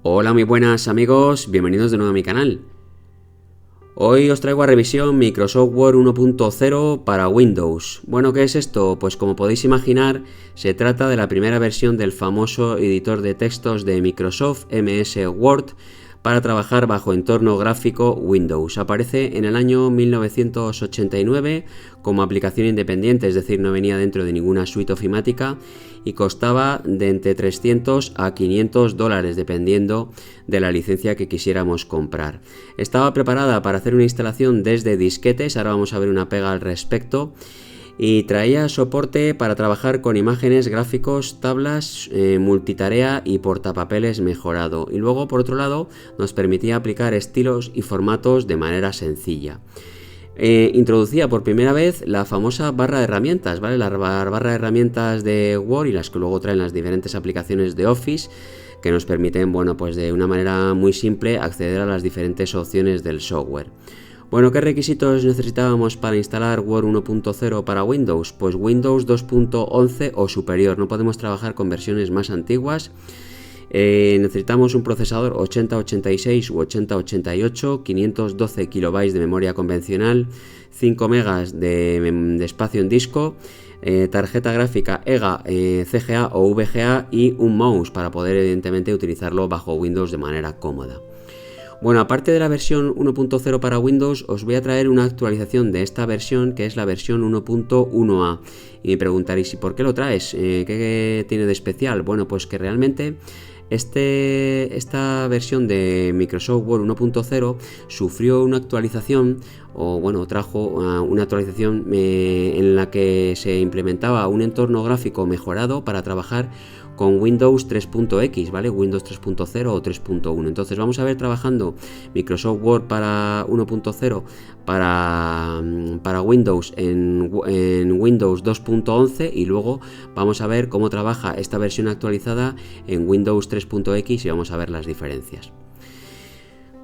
Hola, muy buenas amigos, bienvenidos de nuevo a mi canal. Hoy os traigo a revisión Microsoft Word 1.0 para Windows. Bueno, ¿qué es esto? Pues como podéis imaginar, se trata de la primera versión del famoso editor de textos de Microsoft, MS Word, para trabajar bajo entorno gráfico Windows. Aparece en el año 1989 como aplicación independiente, es decir, no venía dentro de ninguna suite ofimática y costaba de entre 300 a 500 dólares dependiendo de la licencia que quisiéramos comprar. Estaba preparada para hacer una instalación desde disquetes, ahora vamos a ver una pega al respecto. Y traía soporte para trabajar con imágenes, gráficos, tablas, multitarea y portapapeles mejorado. Y luego, por otro lado, nos permitía aplicar estilos y formatos de manera sencilla. Introducía por primera vez la famosa barra de herramientas, ¿vale? La barra de herramientas de Word y las que luego traen las diferentes aplicaciones de Office que nos permiten, bueno, pues de una manera muy simple acceder a las diferentes opciones del software. Bueno, ¿qué requisitos necesitábamos para instalar Word 1.0 para Windows? Pues Windows 2.11 o superior, no podemos trabajar con versiones más antiguas. Necesitamos un procesador 8086 u 8088, 512 kilobytes de memoria convencional, 5 megas de espacio en disco, tarjeta gráfica EGA, CGA o VGA y un mouse para poder evidentemente utilizarlo bajo Windows de manera cómoda. Bueno, aparte de la versión 1.0 para Windows, os voy a traer una actualización de esta versión, que es la versión 1.1a. Y me preguntaréis, ¿y por qué lo traes? ¿Qué tiene de especial? Bueno, pues que realmente esta versión de Microsoft Word 1.0 sufrió una actualización, o bueno, trajo una actualización en la que se implementaba un entorno gráfico mejorado para trabajar con Windows 3.x, ¿vale? Windows 3.0 o 3.1. Entonces vamos a ver trabajando Microsoft Word para 1.0 para Windows en Windows 2.11 y luego vamos a ver cómo trabaja esta versión actualizada en Windows 3.x y vamos a ver las diferencias.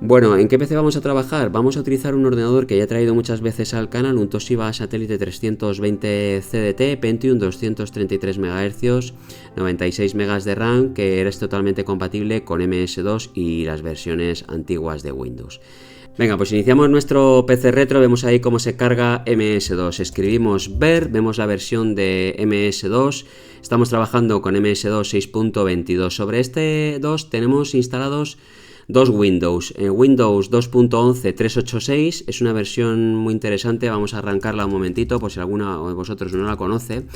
Bueno, ¿en qué PC vamos a trabajar? Vamos a utilizar un ordenador que ya he traído muchas veces al canal, un Toshiba Satellite 320 CDT, Pentium 233 MHz, 96 MB de RAM, que es totalmente compatible con MS2 y las versiones antiguas de Windows. Venga, pues iniciamos nuestro PC retro, vemos ahí cómo se carga MS2, escribimos ver, vemos la versión de MS2, estamos trabajando con MS2 6.22, sobre este 2 tenemos instalados dos Windows, Windows 2.11 386, es una versión muy interesante, vamos a arrancarla un momentito por si alguno de vosotros no la conoce.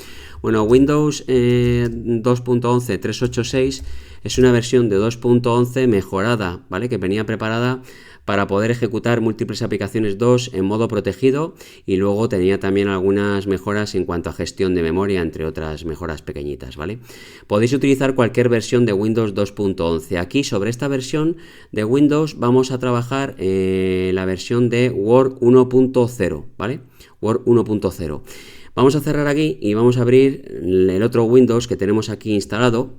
Bueno, Windows 2.11 386 es una versión de 2.11 mejorada, ¿vale? Que venía preparada para poder ejecutar múltiples aplicaciones 2 en modo protegido y luego tenía también algunas mejoras en cuanto a gestión de memoria, entre otras mejoras pequeñitas, ¿vale? Podéis utilizar cualquier versión de Windows 2.11. Aquí sobre esta versión de Windows vamos a trabajar la versión de Word 1.0, ¿vale? Word 1.0. Vamos a cerrar aquí y vamos a abrir el otro Windows que tenemos aquí instalado.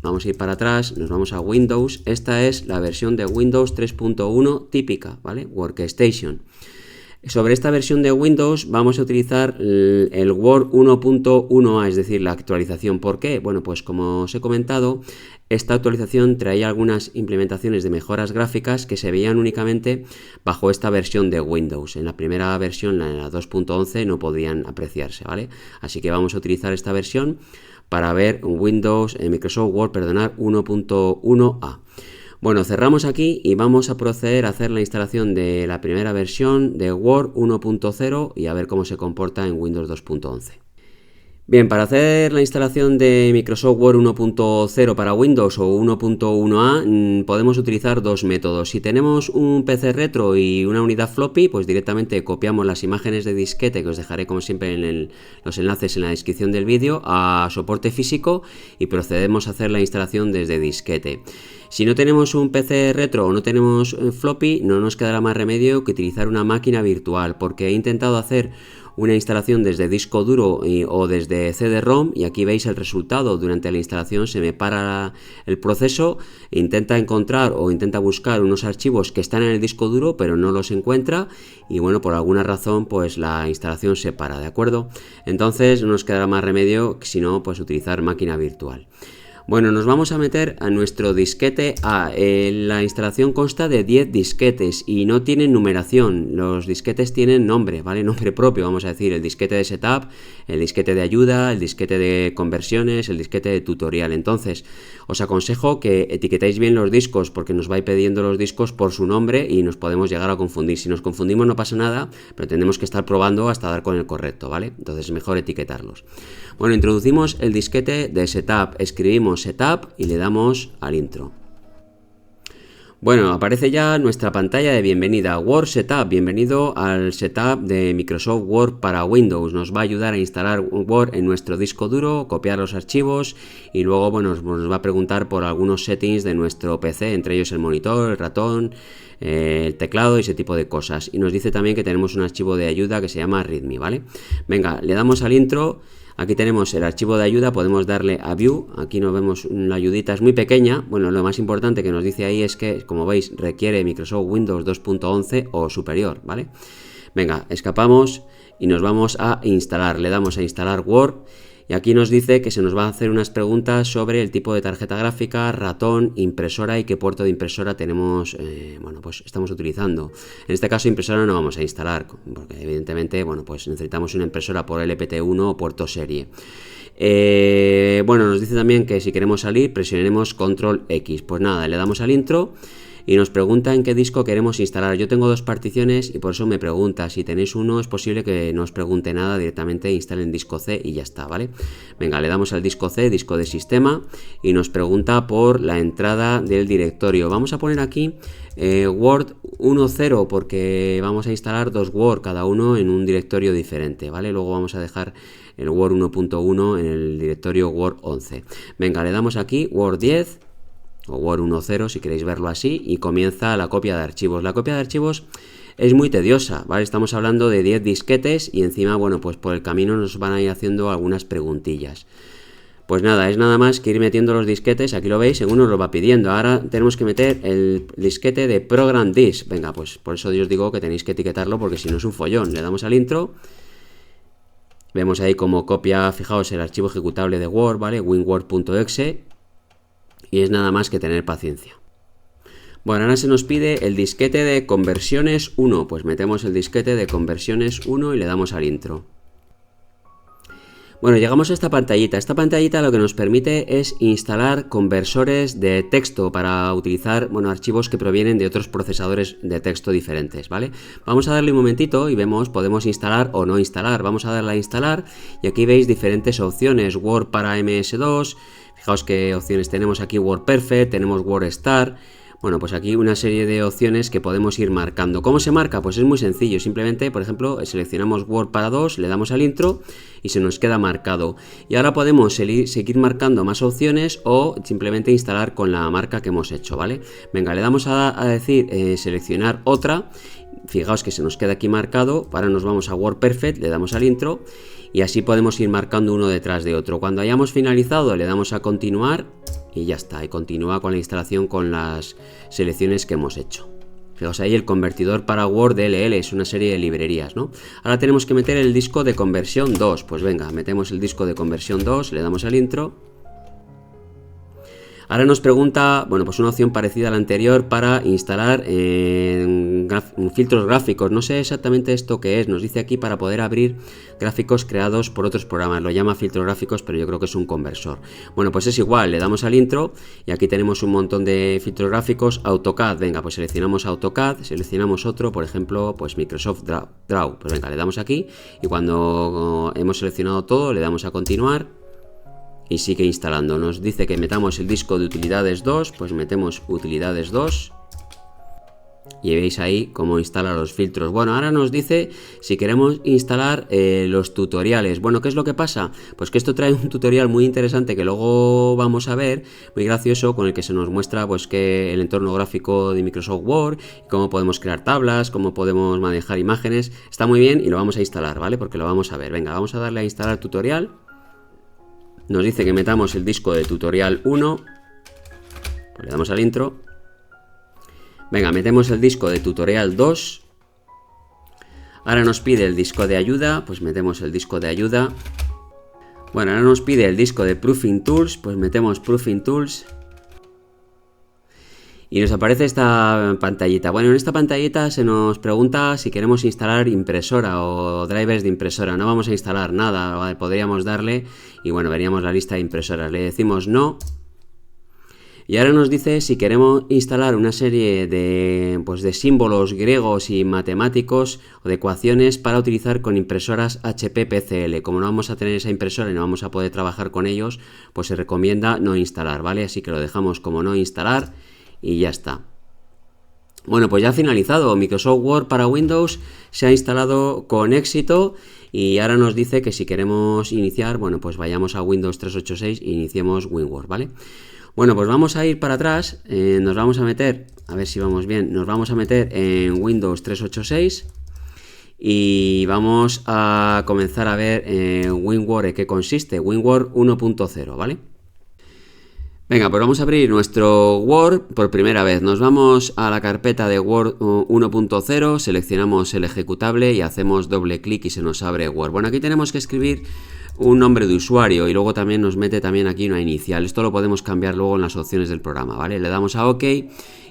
Vamos a ir para atrás, nos vamos a Windows. Esta es la versión de Windows 3.1 típica, ¿vale? Workstation. Sobre esta versión de Windows vamos a utilizar el Word 1.1a, es decir, la actualización. ¿Por qué? Bueno, pues como os he comentado, esta actualización traía algunas implementaciones de mejoras gráficas que se veían únicamente bajo esta versión de Windows. En la primera versión, la 2.11, no podían apreciarse, ¿vale? Así que vamos a utilizar esta versión para ver Microsoft Word 1.1a. Bueno, cerramos aquí y vamos a proceder a hacer la instalación de la primera versión de Word 1.0 y a ver cómo se comporta en Windows 2.11. Bien, para hacer la instalación de Microsoft Word 1.0 para Windows o 1.1a podemos utilizar dos métodos. Si tenemos un PC retro y una unidad floppy, pues directamente copiamos las imágenes de disquete, que os dejaré como siempre en los enlaces en la descripción del vídeo, a soporte físico y procedemos a hacer la instalación desde disquete. Si no tenemos un PC retro o no tenemos floppy, no nos quedará más remedio que utilizar una máquina virtual, porque he intentado hacer una instalación desde disco duro o desde CD-ROM y aquí veis el resultado. Durante la instalación se me para el proceso, intenta encontrar o intenta buscar unos archivos que están en el disco duro pero no los encuentra y bueno, por alguna razón pues la instalación se para, ¿de acuerdo? Entonces no nos quedará más remedio que si no pues utilizar máquina virtual. Bueno, nos vamos a meter a nuestro disquete A. La instalación consta de 10 disquetes y no tienen numeración. Los disquetes tienen nombre, ¿vale? Nombre propio, vamos a decir, el disquete de setup, el disquete de ayuda, el disquete de conversiones, el disquete de tutorial. Entonces, os aconsejo que etiquetéis bien los discos porque nos va a ir pidiendo los discos por su nombre y nos podemos llegar a confundir. Si nos confundimos no pasa nada, pero tenemos que estar probando hasta dar con el correcto, ¿vale? Entonces es mejor etiquetarlos. Bueno, introducimos el disquete de setup, escribimos setup y le damos al intro. Bueno, aparece ya nuestra pantalla de bienvenida, Word Setup, bienvenido al setup de Microsoft Word para Windows. Nos va a ayudar a instalar Word en nuestro disco duro, copiar los archivos y luego bueno, nos va a preguntar por algunos settings de nuestro PC, entre ellos el monitor, el ratón, el teclado y ese tipo de cosas. Y nos dice también que tenemos un archivo de ayuda que se llama README, ¿vale? Venga, le damos al intro. Aquí tenemos el archivo de ayuda, podemos darle a View, aquí nos vemos la ayudita, es muy pequeña. Bueno, lo más importante que nos dice ahí es que, como veis, requiere Microsoft Windows 2.11 o superior, ¿vale? Venga, escapamos y nos vamos a instalar, le damos a instalar Word. Y aquí nos dice que se nos va a hacer unas preguntas sobre el tipo de tarjeta gráfica, ratón, impresora y qué puerto de impresora tenemos, bueno, pues estamos utilizando. En este caso impresora no vamos a instalar, porque evidentemente, bueno, pues necesitamos una impresora por LPT1 o puerto serie. Bueno, nos dice también que si queremos salir presionemos Control X. Pues nada, le damos al intro. Y nos pregunta en qué disco queremos instalar. Yo tengo dos particiones y por eso me pregunta. Si tenéis uno es posible que no os pregunte nada, directamente instalen disco C y ya está, ¿vale? Venga, le damos al disco C, disco de sistema, y nos pregunta por la entrada del directorio. Vamos a poner aquí Word 1.0 porque vamos a instalar dos Word, cada uno en un directorio diferente, ¿vale? Luego vamos a dejar el Word 1.1 en el directorio Word 11. Venga, le damos aquí Word 10 o Word 1.0 si queréis verlo así y comienza la copia de archivos. La copia de archivos es muy tediosa, ¿vale? Estamos hablando de 10 disquetes y encima, bueno, pues por el camino nos van a ir haciendo algunas preguntillas. Pues nada, es nada más que ir metiendo los disquetes, aquí lo veis, según nos lo va pidiendo. Ahora tenemos que meter el disquete de Program Disk. Venga, pues por eso yo os digo que tenéis que etiquetarlo porque si no es un follón. Le damos al intro. Vemos ahí como copia, fijaos, el archivo ejecutable de Word, ¿vale? winword.exe. Y es nada más que tener paciencia. Bueno, ahora se nos pide el disquete de conversiones 1. Pues metemos el disquete de conversiones 1 y le damos al intro. Bueno, llegamos a esta pantallita. Esta pantallita lo que nos permite es instalar conversores de texto para utilizar, bueno, archivos que provienen de otros procesadores de texto diferentes, ¿vale? Vamos a darle un momentito y vemos, podemos instalar o no instalar. Vamos a darle a instalar y aquí veis diferentes opciones. Word para MS2. Fijaos qué opciones tenemos aquí, WordPerfect, tenemos WordStar. Bueno, pues aquí una serie de opciones que podemos ir marcando. ¿Cómo se marca? Pues es muy sencillo. Simplemente, por ejemplo, seleccionamos Word para 2, le damos al intro y se nos queda marcado. Y ahora podemos seguir marcando más opciones o simplemente instalar con la marca que hemos hecho, ¿vale? Venga, le damos a decir seleccionar otra. Fijaos que se nos queda aquí marcado. Ahora nos vamos a WordPerfect, le damos al intro y así podemos ir marcando uno detrás de otro. Cuando hayamos finalizado le damos a continuar y ya está, y continúa con la instalación con las selecciones que hemos hecho. Fijaos ahí el convertidor para Word DLL, es una serie de librerías, ¿no? Ahora tenemos que meter el disco de conversión 2, pues venga, metemos el disco de conversión 2, le damos al intro. Ahora nos pregunta, bueno, pues una opción parecida a la anterior para instalar filtros gráficos. No sé exactamente esto qué es, nos dice aquí para poder abrir gráficos creados por otros programas. Lo llama filtros gráficos, pero yo creo que es un conversor. Bueno, pues es igual, le damos al intro y aquí tenemos un montón de filtros gráficos. AutoCAD, venga, pues seleccionamos AutoCAD, seleccionamos otro, por ejemplo, pues Microsoft Draw. Pues venga, le damos aquí y cuando hemos seleccionado todo, le damos a continuar. Y sigue instalando. Nos dice que metamos el disco de utilidades 2, pues metemos utilidades 2 y veis ahí cómo instala los filtros. Bueno, ahora nos dice si queremos instalar los tutoriales. Bueno, ¿qué es lo que pasa? Pues que esto trae un tutorial muy interesante que luego vamos a ver, muy gracioso, con el que se nos muestra pues que el entorno gráfico de Microsoft Word, cómo podemos crear tablas, cómo podemos manejar imágenes. Está muy bien y lo vamos a instalar, ¿vale? Porque lo vamos a ver. Venga, vamos a darle a instalar tutorial. Nos dice que metamos el disco de tutorial 1, pues le damos al intro. Venga, metemos el disco de tutorial 2. Ahora nos pide el disco de ayuda, pues metemos el disco de ayuda. Bueno, ahora nos pide el disco de Proofing Tools, pues metemos Proofing Tools y nos aparece esta pantallita. Bueno, en esta pantallita se nos pregunta si queremos instalar impresora o drivers de impresora. No vamos a instalar nada, ¿vale? Podríamos darle y bueno, veríamos la lista de impresoras. Le decimos no. Y ahora nos dice si queremos instalar una serie de símbolos griegos y matemáticos o de ecuaciones para utilizar con impresoras HP PCL. Como no vamos a tener esa impresora y no vamos a poder trabajar con ellos, pues se recomienda no instalar, ¿vale? Así que lo dejamos como no instalar y ya está. Bueno, pues ya ha finalizado. Microsoft Word para Windows se ha instalado con éxito y ahora nos dice que si queremos iniciar, bueno, pues vayamos a Windows 386 e iniciemos WinWord, ¿vale? Bueno, pues vamos a ir para atrás, nos vamos a meter, a ver si vamos bien, nos vamos a meter en Windows 386 y vamos a comenzar a ver WinWord en qué consiste, WinWord 1.0, ¿vale? Venga, pues vamos a abrir nuestro Word por primera vez. Nos vamos a la carpeta de Word 1.0, seleccionamos el ejecutable y hacemos doble clic y se nos abre Word. Bueno, aquí tenemos que escribir un nombre de usuario y luego también nos mete también aquí una inicial. Esto lo podemos cambiar luego en las opciones del programa, ¿vale? Le damos a OK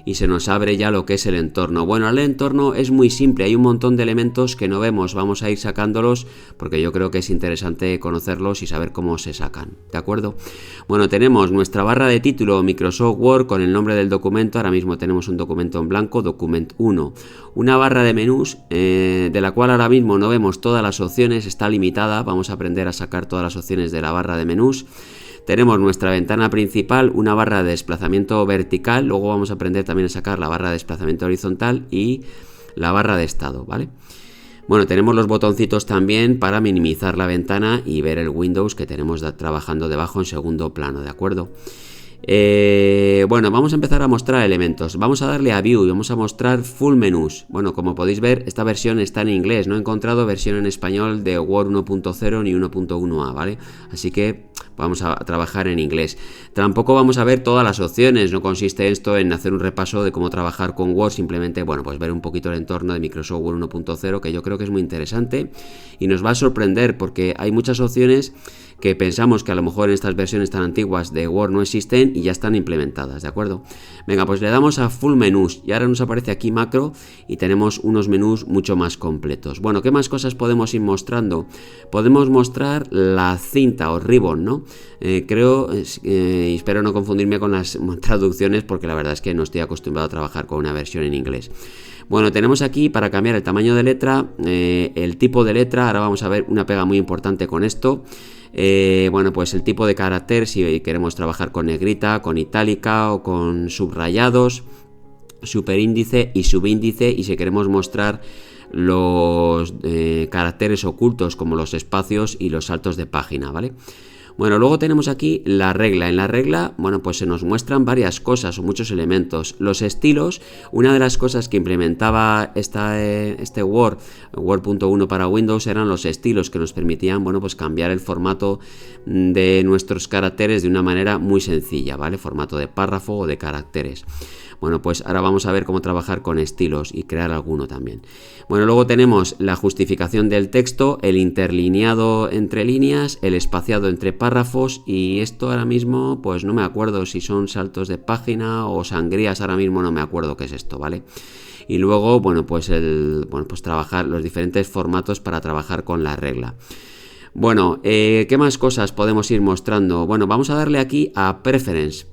y se nos abre ya lo que es el entorno. Bueno, el entorno es muy simple, hay un montón de elementos que no vemos, vamos a ir sacándolos porque yo creo que es interesante conocerlos y saber cómo se sacan, ¿de acuerdo? Bueno, tenemos nuestra barra de título Microsoft Word con el nombre del documento, ahora mismo tenemos un documento en blanco, Document 1, una barra de menús de la cual ahora mismo no vemos todas las opciones, está limitada, vamos a aprender a sacar todas las opciones de la barra de menús. Tenemos nuestra ventana principal, una barra de desplazamiento vertical, luego vamos a aprender también a sacar la barra de desplazamiento horizontal y la barra de estado, ¿vale? Bueno, tenemos los botoncitos también para minimizar la ventana y ver el Windows que tenemos trabajando debajo en segundo plano, ¿de acuerdo? Bueno, vamos a empezar a mostrar elementos. Vamos a darle a View y vamos a mostrar Full Menús. Bueno, como podéis ver, esta versión está en inglés. No he encontrado versión en español de Word 1.0 ni 1.1a, ¿vale? Así que vamos a trabajar en inglés. Tampoco vamos a ver todas las opciones. No consiste esto en hacer un repaso de cómo trabajar con Word. Simplemente, bueno, pues ver un poquito el entorno de Microsoft Word 1.0, que yo creo que es muy interesante y nos va a sorprender porque hay muchas opciones que pensamos que a lo mejor en estas versiones tan antiguas de Word no existen y ya están implementadas, ¿de acuerdo? Venga, pues le damos a Full Menús y ahora nos aparece aquí macro y tenemos unos menús mucho más completos. Bueno, ¿qué más cosas podemos ir mostrando? Podemos mostrar la cinta o ribbon, ¿no? Creo, y espero no confundirme con las traducciones porque la verdad es que no estoy acostumbrado a trabajar con una versión en inglés. Bueno, tenemos aquí para cambiar el tamaño de letra, el tipo de letra, ahora vamos a ver una pega muy importante con esto. Bueno, pues el tipo de carácter, si queremos trabajar con negrita, con itálica o con subrayados, superíndice y subíndice, y si queremos mostrar los caracteres ocultos como los espacios y los saltos de página, ¿vale? Bueno, luego tenemos aquí la regla. En la regla, bueno, pues se nos muestran varias cosas o muchos elementos. Los estilos, una de las cosas que implementaba este Word 1 para Windows eran los estilos que nos permitían, bueno, pues cambiar el formato de nuestros caracteres de una manera muy sencilla, ¿vale? Formato de párrafo o de caracteres. Bueno, pues ahora vamos a ver cómo trabajar con estilos y crear alguno también. Bueno, luego tenemos la justificación del texto, el interlineado entre líneas, el espaciado entre párrafos y esto ahora mismo pues no me acuerdo si son saltos de página o sangrías, ahora mismo no me acuerdo qué es esto, ¿vale? Y luego, bueno, pues trabajar los diferentes formatos para trabajar con la regla. Bueno, ¿qué más cosas podemos ir mostrando? Bueno, vamos a darle aquí a Preference.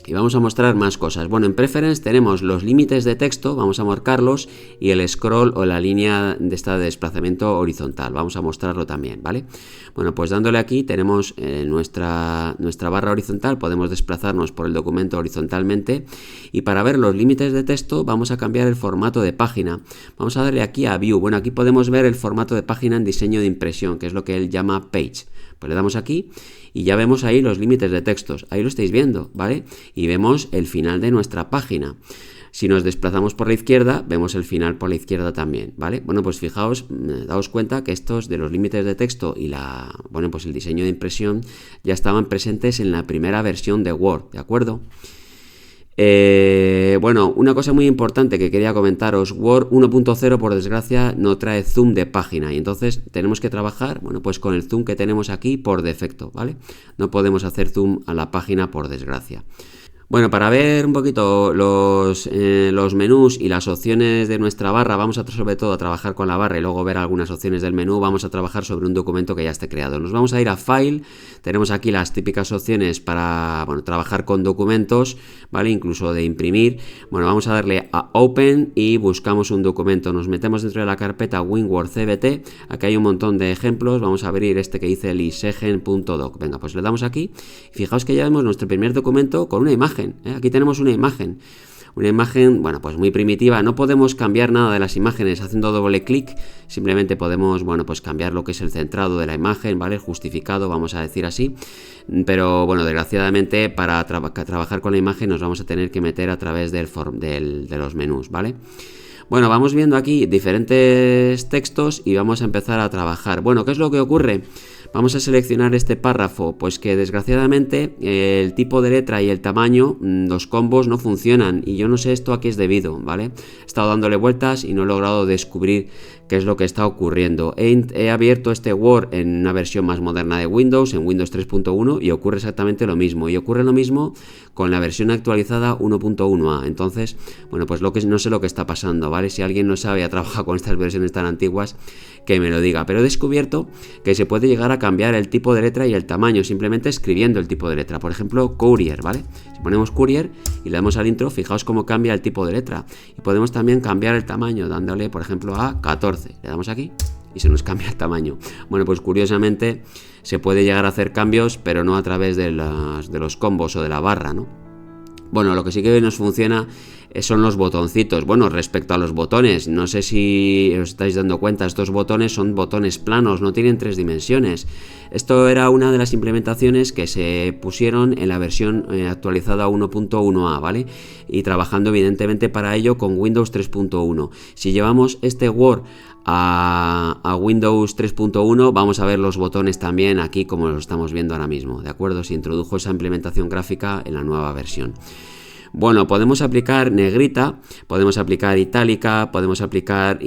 Y vamos a mostrar más cosas. Bueno, en Preference tenemos los límites de texto, vamos a marcarlos, y el scroll o la línea de desplazamiento horizontal, vamos a mostrarlo también, ¿vale? Bueno, pues dándole aquí tenemos nuestra barra horizontal, podemos desplazarnos por el documento horizontalmente, y para ver los límites de texto vamos a cambiar el formato de página. Vamos a darle aquí a View. Bueno, aquí podemos ver el formato de página en diseño de impresión, que es lo que él llama Page. Pues le damos aquí y ya vemos ahí los límites de textos, ahí lo estáis viendo, ¿vale? Y vemos el final de nuestra página. Si nos desplazamos por la izquierda, vemos el final por la izquierda también, ¿vale? Bueno, pues fijaos, daos cuenta que estos de los límites de texto y pues el diseño de impresión ya estaban presentes en la primera versión de Word, ¿de acuerdo? Bueno, una cosa muy importante que quería comentaros, Word 1.0 por desgracia no trae zoom de página y entonces tenemos que trabajar, bueno, pues con el zoom que tenemos aquí por defecto, ¿vale? No podemos hacer zoom a la página por desgracia. Bueno, para ver un poquito los menús y las opciones de nuestra barra, vamos a sobre todo a trabajar con la barra y luego ver algunas opciones del menú, vamos a trabajar sobre un documento que ya esté creado. Nos vamos a ir a File, tenemos aquí las típicas opciones para, bueno, trabajar con documentos, ¿vale? Incluso de imprimir. Bueno, vamos a darle a Open y buscamos un documento. Nos metemos dentro de la carpeta WinWord CBT, aquí hay un montón de ejemplos, vamos a abrir este que dice lisegen.doc. Venga, pues le damos aquí, fijaos que ya vemos nuestro primer documento con una imagen. Aquí tenemos una imagen, bueno, pues muy primitiva. No podemos cambiar nada de las imágenes haciendo doble clic, simplemente podemos, bueno, pues cambiar lo que es el centrado de la imagen, ¿vale? El justificado, vamos a decir así, pero bueno, desgraciadamente para trabajar con la imagen nos vamos a tener que meter a través de los menús, ¿vale? Bueno, vamos viendo aquí diferentes textos y vamos a empezar a trabajar. Bueno, ¿qué es lo que ocurre? Vamos a seleccionar este párrafo, pues que desgraciadamente el tipo de letra y el tamaño, los combos no funcionan y yo no sé esto a qué es debido, ¿vale? He estado dándole vueltas y no he logrado descubrir qué es lo que está ocurriendo. He abierto este Word en una versión más moderna de Windows, en Windows 3.1 y ocurre exactamente lo mismo. Y ocurre lo mismo con la versión actualizada 1.1a. Entonces, bueno, pues no sé lo que está pasando, ¿vale? Si alguien no sabe, ha trabajado con estas versiones tan antiguas, que me lo diga. Pero he descubierto que se puede llegar a cambiar el tipo de letra y el tamaño simplemente escribiendo el tipo de letra. Por ejemplo, Courier, ¿vale? Si ponemos Courier y le damos al intro, fijaos cómo cambia el tipo de letra. Y podemos también cambiar el tamaño dándole, por ejemplo, a 14. Le damos aquí y se nos cambia el tamaño. Bueno, pues curiosamente se puede llegar a hacer cambios, pero no a través de los combos o de la barra, ¿no? Bueno, lo que sí que nos funciona son los botoncitos. Bueno, respecto a los botones, no sé si os estáis dando cuenta, estos botones son botones planos, no tienen 3 dimensiones. Esto era una de las implementaciones que se pusieron en la versión actualizada 1.1a, ¿vale? Y trabajando evidentemente para ello con Windows 3.1. Si llevamos este Word a Windows 3.1 vamos a ver los botones también aquí como lo estamos viendo ahora mismo, ¿de acuerdo? Se introdujo esa implementación gráfica en la nueva versión. Bueno, podemos aplicar negrita, podemos aplicar itálica, podemos aplicar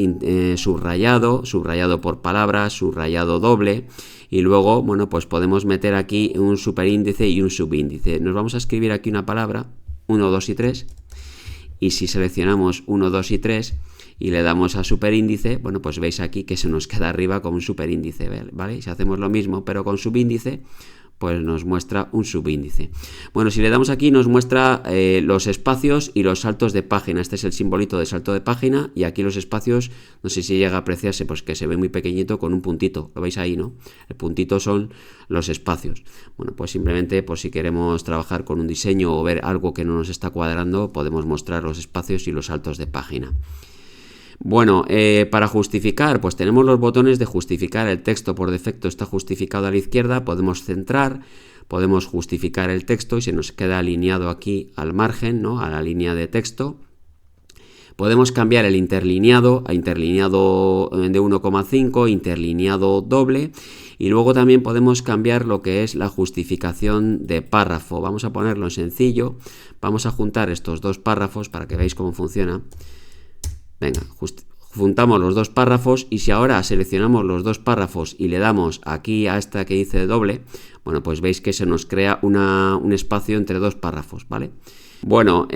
subrayado por palabras, subrayado doble y luego, bueno, pues podemos meter aquí un superíndice y un subíndice. Nos vamos a escribir aquí una palabra, 1, 2 y 3 y si seleccionamos 1, 2 y 3 y le damos a superíndice, bueno, pues veis aquí que se nos queda arriba como un superíndice, ¿vale? Si hacemos lo mismo pero con subíndice, pues nos muestra un subíndice. Bueno, si le damos aquí nos muestra los espacios y los saltos de página. Este es el simbolito de salto de página y aquí los espacios, no sé si llega a apreciarse, pues que se ve muy pequeñito con un puntito. Lo veis ahí, ¿no? El puntito son los espacios. Bueno, pues simplemente pues si queremos trabajar con un diseño o ver algo que no nos está cuadrando, podemos mostrar los espacios y los saltos de página. Bueno, para justificar, pues tenemos los botones de justificar. El texto por defecto está justificado a la izquierda, podemos centrar, podemos justificar el texto y se nos queda alineado aquí al margen, ¿no? A la línea de texto. Podemos cambiar el interlineado a interlineado de 1,5, interlineado doble y luego también podemos cambiar lo que es la justificación de párrafo. Vamos a ponerlo en sencillo, vamos a juntar estos dos párrafos para que veáis cómo funciona. Venga, juntamos los dos párrafos y si ahora seleccionamos los dos párrafos y le damos aquí a esta que dice doble, bueno, pues veis que se nos crea un espacio entre dos párrafos, ¿vale? Bueno,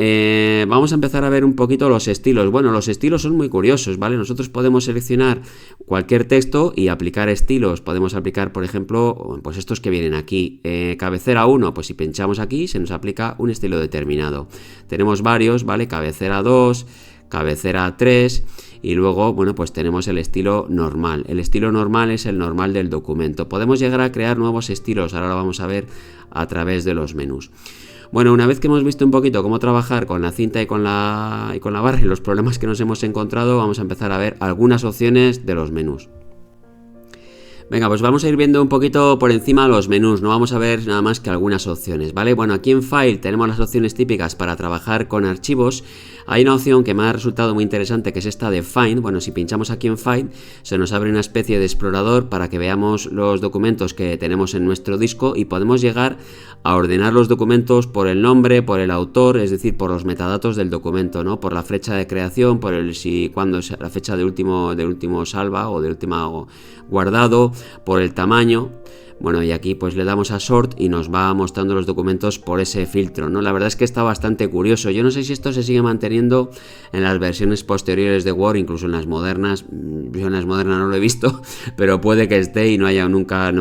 vamos a empezar a ver un poquito los estilos. Bueno, los estilos son muy curiosos, ¿vale? Nosotros podemos seleccionar cualquier texto y aplicar estilos. Podemos aplicar, por ejemplo, pues estos que vienen aquí. Cabecera 1, pues si pinchamos aquí se nos aplica un estilo determinado. Tenemos varios, ¿vale? Cabecera 2... cabecera 3 y luego, bueno, pues tenemos el estilo normal. El estilo normal es el normal del documento. Podemos llegar a crear nuevos estilos, ahora lo vamos a ver a través de los menús. Bueno, una vez que hemos visto un poquito cómo trabajar con la cinta y con la barra y los problemas que nos hemos encontrado, vamos a empezar a ver algunas opciones de los menús. Venga, pues vamos a ir viendo un poquito por encima los menús, no vamos a ver nada más que algunas opciones, ¿vale? Bueno, aquí en File tenemos las opciones típicas para trabajar con archivos. Hay una opción que me ha resultado muy interesante, que es esta de Find. Bueno, si pinchamos aquí en Find, se nos abre una especie de explorador para que veamos los documentos que tenemos en nuestro disco y podemos llegar a ordenar los documentos por el nombre, por el autor, es decir, por los metadatos del documento, ¿no? Por la fecha de creación, por cuándo es la fecha del último salva o del último guardado, por el tamaño. Bueno, y aquí pues le damos a Sort y nos va mostrando los documentos por ese filtro, ¿no? La verdad es que está bastante curioso. Yo no sé si esto se sigue manteniendo en las versiones posteriores de Word, incluso en las modernas. Yo en las modernas no lo he visto, pero puede que esté y no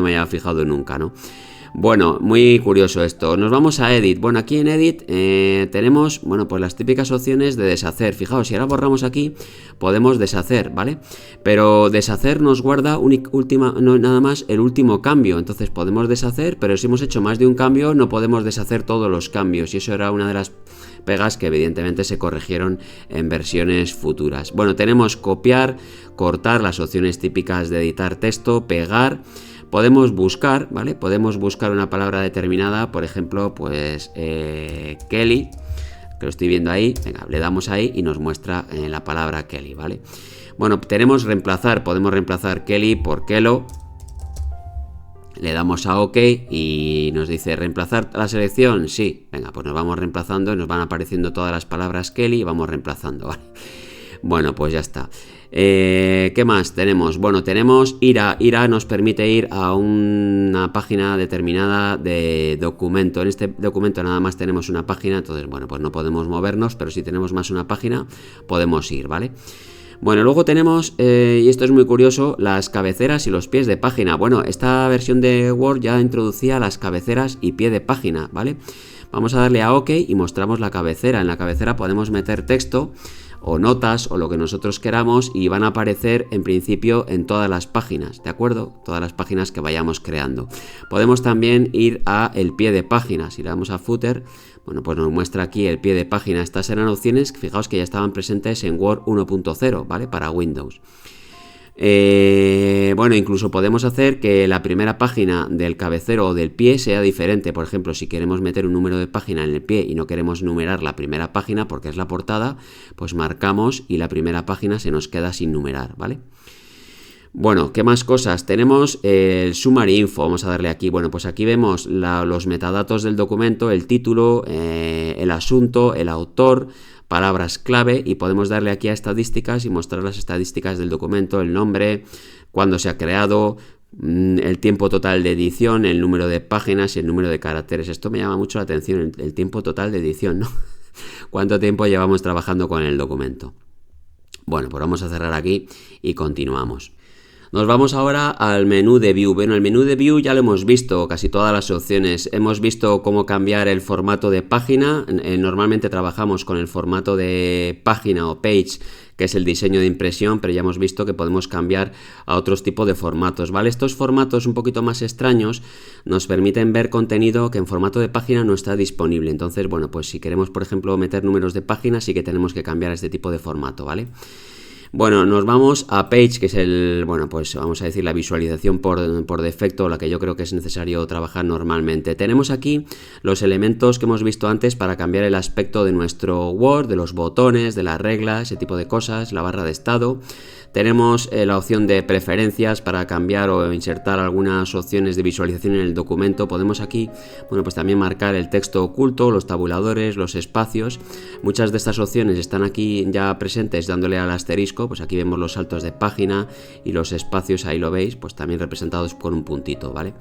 me haya fijado nunca, ¿no? Bueno, muy curioso esto. Nos vamos a Edit. Bueno, aquí en Edit tenemos, bueno, pues las típicas opciones de deshacer. Fijaos, si ahora borramos aquí, podemos deshacer, ¿vale? Pero deshacer nos guarda nada más el último cambio. Entonces podemos deshacer, pero si hemos hecho más de un cambio, no podemos deshacer todos los cambios. Y eso era una de las pegas que evidentemente se corrigieron en versiones futuras. Bueno, tenemos copiar, cortar, las opciones típicas de editar texto, pegar. Podemos buscar, ¿vale? Podemos buscar una palabra determinada, por ejemplo, pues Kelly, que lo estoy viendo ahí. Venga, le damos ahí y nos muestra la palabra Kelly, ¿vale? Bueno, tenemos reemplazar, podemos reemplazar Kelly por Kelo. Le damos a OK y nos dice reemplazar la selección, sí. Venga, pues nos vamos reemplazando y nos van apareciendo todas las palabras Kelly y vamos reemplazando, ¿vale? Bueno, pues ya está. ¿Qué más tenemos? Bueno, tenemos ir a nos permite ir a una página determinada de documento. En este documento nada más tenemos una página, entonces, bueno, pues no podemos movernos, pero si tenemos más una página, podemos ir, ¿vale? Bueno, luego tenemos, y esto es muy curioso, las cabeceras y los pies de página. Bueno, esta versión de Word ya introducía las cabeceras y pie de página, ¿vale? Vamos a darle a OK y mostramos la cabecera. En la cabecera podemos meter texto o notas o lo que nosotros queramos y van a aparecer en principio en todas las páginas, ¿de acuerdo? Todas las páginas que vayamos creando. Podemos también ir a el pie de página. Si le damos a Footer, bueno, pues nos muestra aquí el pie de página. Estas eran opciones, fijaos que ya estaban presentes en Word 1.0, ¿vale? Para Windows. Bueno, incluso podemos hacer que la primera página del cabecero o del pie sea diferente. Por ejemplo, si queremos meter un número de página en el pie y no queremos numerar la primera página porque es la portada, pues marcamos y la primera página se nos queda sin numerar, ¿vale? Bueno, ¿qué más cosas? Tenemos el Summary Info, vamos a darle aquí. Bueno, pues aquí vemos los metadatos del documento, el título, el asunto, el autor, palabras clave, y podemos darle aquí a estadísticas y mostrar las estadísticas del documento, el nombre, cuándo se ha creado, el tiempo total de edición, el número de páginas y el número de caracteres. Esto me llama mucho la atención, el tiempo total de edición, ¿no? ¿Cuánto tiempo llevamos trabajando con el documento? Bueno, pues vamos a cerrar aquí y continuamos. Nos vamos ahora al menú de View. Bueno, el menú de View ya lo hemos visto, casi todas las opciones. Hemos visto cómo cambiar el formato de página. Normalmente trabajamos con el formato de página o page, que es el diseño de impresión, pero ya hemos visto que podemos cambiar a otros tipos de formatos, ¿vale? Estos formatos un poquito más extraños nos permiten ver contenido que en formato de página no está disponible. Entonces, bueno, pues si queremos, por ejemplo, meter números de página, sí que tenemos que cambiar este tipo de formato, ¿vale? Bueno, nos vamos a Page, que es bueno, pues vamos a decir la visualización por defecto, la que yo creo que es necesario trabajar normalmente. Tenemos aquí los elementos que hemos visto antes para cambiar el aspecto de nuestro Word, de los botones, de las reglas, ese tipo de cosas, la barra de estado. Tenemos la opción de preferencias para cambiar o insertar algunas opciones de visualización en el documento. Podemos aquí, bueno, pues también marcar el texto oculto, los tabuladores, los espacios. Muchas de estas opciones están aquí ya presentes dándole al asterisco. Pues aquí vemos los saltos de página y los espacios, ahí lo veis, pues también representados con un puntito, ¿vale?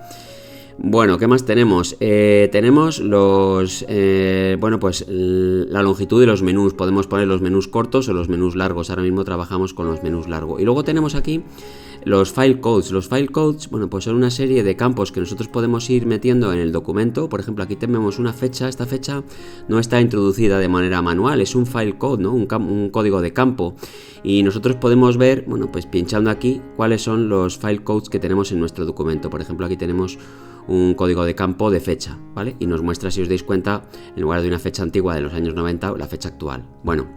Bueno, ¿qué más tenemos? Tenemos los, bueno, pues la longitud de los menús. Podemos poner los menús cortos o los menús largos. Ahora mismo trabajamos con los menús largos. Y luego tenemos aquí los file codes. Los file codes, bueno, pues son una serie de campos que nosotros podemos ir metiendo en el documento. Por ejemplo, aquí tenemos una fecha. Esta fecha no está introducida de manera manual, es un file code, ¿no? Un código de campo. Y nosotros podemos ver, bueno, pues pinchando aquí, cuáles son los file codes que tenemos en nuestro documento. Por ejemplo, aquí tenemos un código de campo de fecha, ¿vale? Y nos muestra, si os dais cuenta, en lugar de una fecha antigua de los años 90, la fecha actual. Bueno,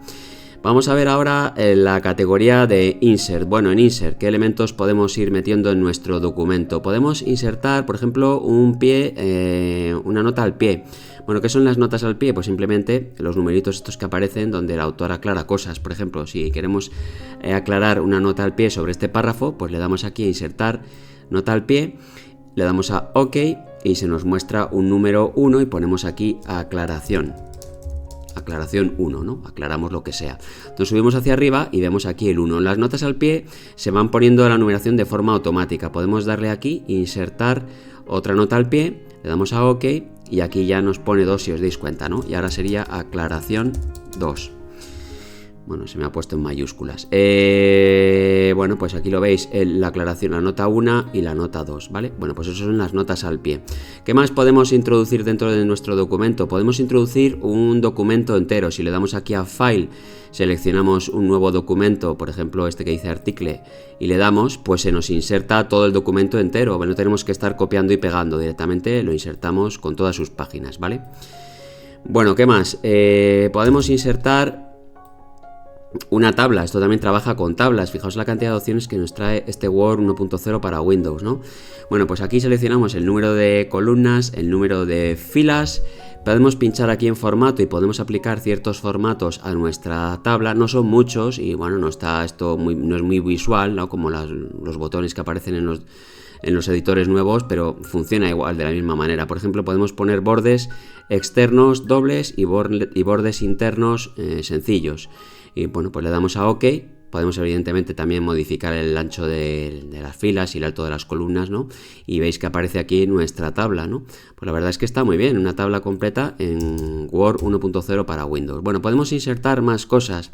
Vamos a ver ahora la categoría de Insert. Bueno, en Insert, ¿qué elementos podemos ir metiendo en nuestro documento? Podemos insertar, por ejemplo, un pie, una nota al pie. Bueno, ¿qué son las notas al pie? Pues simplemente los numeritos estos que aparecen donde el autor aclara cosas. Por ejemplo, si queremos aclarar una nota al pie sobre este párrafo, pues le damos aquí a insertar nota al pie, le damos a OK y se nos muestra un número 1 y ponemos aquí aclaración. Aclaración 1, ¿no? Aclaramos lo que sea. Nos subimos hacia arriba y vemos aquí el 1. Las notas al pie se van poniendo la numeración de forma automática. Podemos darle aquí, insertar otra nota al pie, le damos a OK y aquí ya nos pone 2 si os dais cuenta, ¿no? Y ahora sería aclaración 2. Bueno, se me ha puesto en mayúsculas. Bueno, pues aquí lo veis, la aclaración, la nota 1 y la nota 2, ¿vale? Bueno, pues eso son las notas al pie. ¿Qué más podemos introducir dentro de nuestro documento? Podemos introducir un documento entero. Si le damos aquí a File, seleccionamos un nuevo documento, por ejemplo este que dice article, y le damos, pues se nos inserta todo el documento entero. No tenemos que estar copiando y pegando, directamente lo insertamos con todas sus páginas, ¿vale? Bueno, ¿qué más? Podemos insertar una tabla. Esto también trabaja con tablas. Fijaos la cantidad de opciones que nos trae este Word 1.0 para Windows, ¿no? Bueno, pues aquí seleccionamos el número de columnas, el número de filas. Podemos pinchar aquí en formato y podemos aplicar ciertos formatos a nuestra tabla. No son muchos y bueno, no está esto no es muy visual, ¿no? Como los botones que aparecen en los editores nuevos, pero funciona igual de la misma manera. Por ejemplo, podemos poner bordes externos dobles y bordes internos sencillos. Y bueno, pues le damos a OK. Podemos evidentemente también modificar el ancho de las filas y el alto de las columnas, ¿no? Y veis que aparece aquí nuestra tabla, ¿no? Pues la verdad es que está muy bien, una tabla completa en Word 1.0 para Windows. Bueno, podemos insertar más cosas.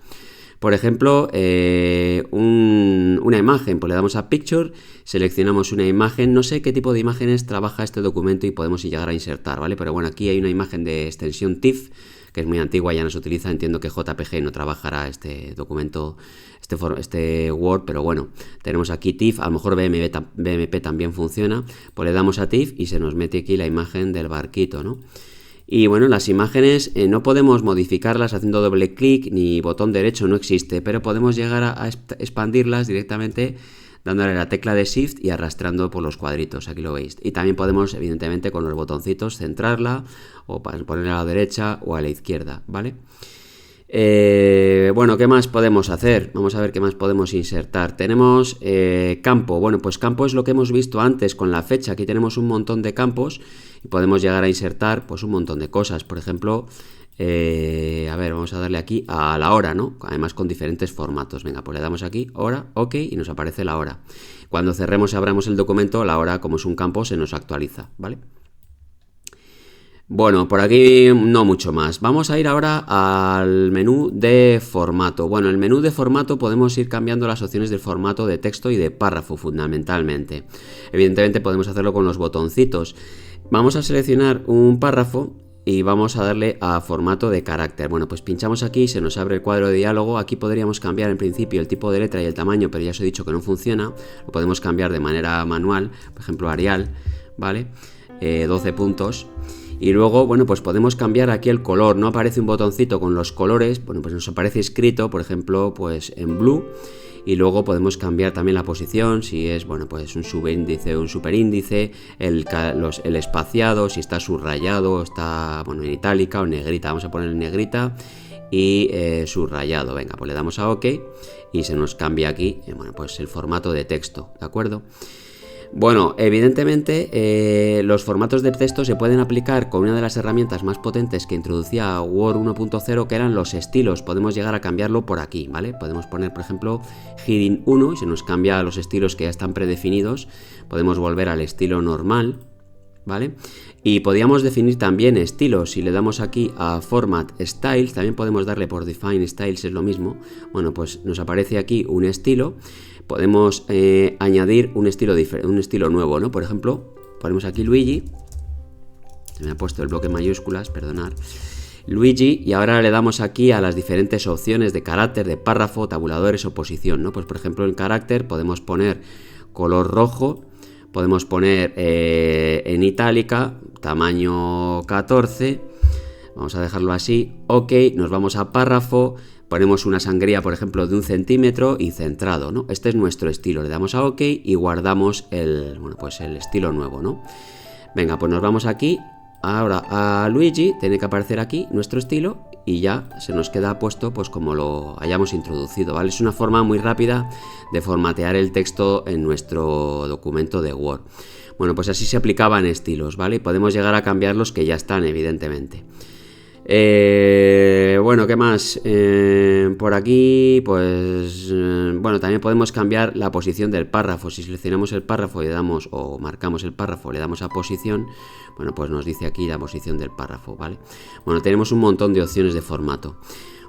Por ejemplo, una imagen, pues le damos a Picture, seleccionamos una imagen, no sé qué tipo de imágenes trabaja este documento y podemos llegar a insertar, ¿vale? Pero bueno, aquí hay una imagen de extensión TIFF, que es muy antigua, ya no se utiliza, entiendo que JPG no trabajará este documento, este Word, pero bueno, tenemos aquí TIFF, a lo mejor BMP también funciona, pues le damos a TIFF y se nos mete aquí la imagen del barquito, ¿no? Y bueno, las imágenes no podemos modificarlas haciendo doble clic ni botón derecho, no existe, pero podemos llegar a expandirlas directamente dándole la tecla de Shift y arrastrando por los cuadritos, aquí lo veis. Y también podemos, evidentemente, con los botoncitos centrarla o ponerla a la derecha o a la izquierda, ¿vale? Bueno, ¿qué más podemos hacer? Vamos a ver qué más podemos insertar. Tenemos campo. Bueno, pues campo es lo que hemos visto antes con la fecha. Aquí tenemos un montón de campos y podemos llegar a insertar pues un montón de cosas. Por ejemplo, a ver, vamos a darle aquí a la hora, ¿no? Además con diferentes formatos. Venga, pues le damos aquí, hora, OK, y nos aparece la hora. Cuando cerremos y abramos el documento, la hora, como es un campo, se nos actualiza, ¿vale? Bueno, por aquí no mucho más. Vamos a ir ahora al menú de formato. Bueno, en el menú de formato podemos ir cambiando las opciones del formato de texto y de párrafo, fundamentalmente. Evidentemente podemos hacerlo con los botoncitos. Vamos a seleccionar un párrafo y vamos a darle a formato de carácter. Bueno, pues pinchamos aquí y se nos abre el cuadro de diálogo. Aquí podríamos cambiar en principio el tipo de letra y el tamaño, pero ya os he dicho que no funciona. Lo podemos cambiar de manera manual, por ejemplo Arial, ¿vale? 12 puntos. Y luego, bueno, pues podemos cambiar aquí el color. No aparece un botoncito con los colores, bueno, pues nos aparece escrito, por ejemplo, pues en blue. Y luego podemos cambiar también la posición, si es, bueno, pues un subíndice o un superíndice, el espaciado, si está subrayado, está, bueno, en itálica o en negrita. Vamos a poner en negrita y subrayado. Venga, pues le damos a OK y se nos cambia aquí, bueno, pues el formato de texto, ¿de acuerdo? Bueno, evidentemente los formatos de texto se pueden aplicar con una de las herramientas más potentes que introducía Word 1.0, que eran los estilos. Podemos llegar a cambiarlo por aquí, ¿vale? Podemos poner, por ejemplo, Heading 1 y se nos cambia los estilos que ya están predefinidos. Podemos volver al estilo normal, ¿vale? Y podríamos definir también estilos. Si le damos aquí a Format Styles, también podemos darle por Define Styles, es lo mismo. Bueno, pues nos aparece aquí un estilo. Podemos añadir un estilo nuevo, ¿no? Por ejemplo, ponemos aquí Luigi. Se me ha puesto el bloque en mayúsculas, perdonad. Luigi, y ahora le damos aquí a las diferentes opciones de carácter, de párrafo, tabuladores o posición, ¿no? Pues por ejemplo, en carácter podemos poner color rojo, podemos poner en itálica, tamaño 14. Vamos a dejarlo así, OK, nos vamos a párrafo, ponemos una sangría, por ejemplo, de 1 centímetro y centrado, ¿no? Este es nuestro estilo. Le damos a OK y guardamos el estilo nuevo, ¿no? Venga, pues nos vamos aquí. Ahora a Luigi tiene que aparecer aquí nuestro estilo y ya se nos queda puesto pues como lo hayamos introducido, ¿vale? Es una forma muy rápida de formatear el texto en nuestro documento de Word. Bueno, pues así se aplicaban estilos, ¿vale? Podemos llegar a cambiar los que ya están, evidentemente. Bueno, ¿qué más? Por aquí, pues, bueno, también podemos cambiar la posición del párrafo. Si seleccionamos el párrafo y le damos, o marcamos el párrafo, le damos a posición, bueno, pues nos dice aquí la posición del párrafo, ¿vale? Bueno, tenemos un montón de opciones de formato.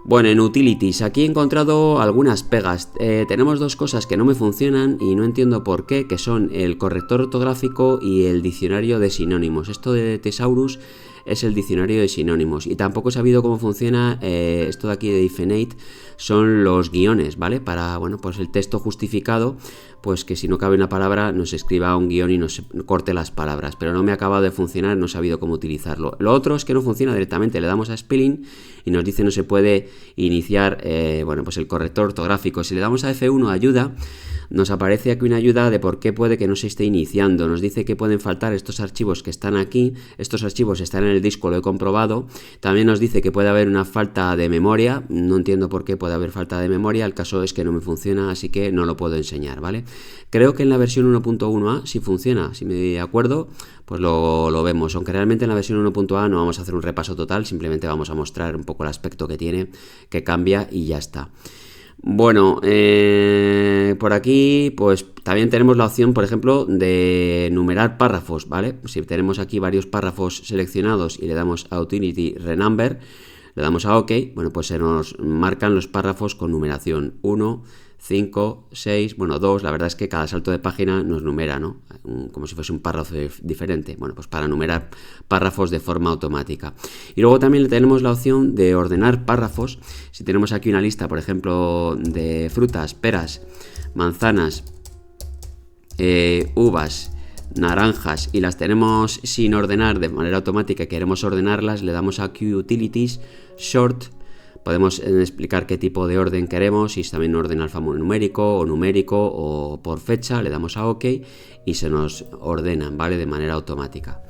Bueno, en Utilities, aquí he encontrado algunas pegas. Tenemos dos cosas que no me funcionan y no entiendo por qué, que son el corrector ortográfico y el diccionario de sinónimos. Esto de Thesaurus es el diccionario de sinónimos y tampoco he sabido cómo funciona esto de aquí de Hyphenate, son los guiones, ¿vale? Para, bueno, pues el texto justificado, pues que si no cabe una palabra nos escriba un guión y nos corte las palabras, pero no me ha acabado de funcionar, no he sabido cómo utilizarlo. Lo otro es que no funciona directamente, le damos a Spelling y nos dice no se puede iniciar, bueno, pues el corrector ortográfico. Si le damos a F1 ayuda, nos aparece aquí una ayuda de por qué puede que no se esté iniciando. Nos dice que pueden faltar estos archivos que están aquí. Estos archivos están en el disco, lo he comprobado. También nos dice que puede haber una falta de memoria. No entiendo por qué puede haber falta de memoria. El caso es que no me funciona, así que no lo puedo enseñar, ¿vale? Creo que en la versión 1.1a sí funciona. Si me acuerdo, pues lo vemos. Aunque realmente en la versión 1.a no vamos a hacer un repaso total. Simplemente vamos a mostrar un poco el aspecto que tiene, que cambia y ya está. Bueno, por aquí pues también tenemos la opción, por ejemplo, de numerar párrafos, ¿vale? Si tenemos aquí varios párrafos seleccionados y le damos a Utility Renumber, le damos a OK, bueno, pues se nos marcan los párrafos con numeración 1, 5, 6, bueno, 2, la verdad es que cada salto de página nos numera, ¿no? Como si fuese un párrafo diferente, bueno, pues para numerar párrafos de forma automática. Y luego también tenemos la opción de ordenar párrafos. Si tenemos aquí una lista, por ejemplo, de frutas, peras, manzanas, uvas, naranjas y las tenemos sin ordenar de manera automática y queremos ordenarlas, le damos a Q Utilities, Sort. Podemos explicar qué tipo de orden queremos, si es también un orden alfanumérico o numérico o por fecha, le damos a OK y se nos ordenan, ¿vale? De manera automática.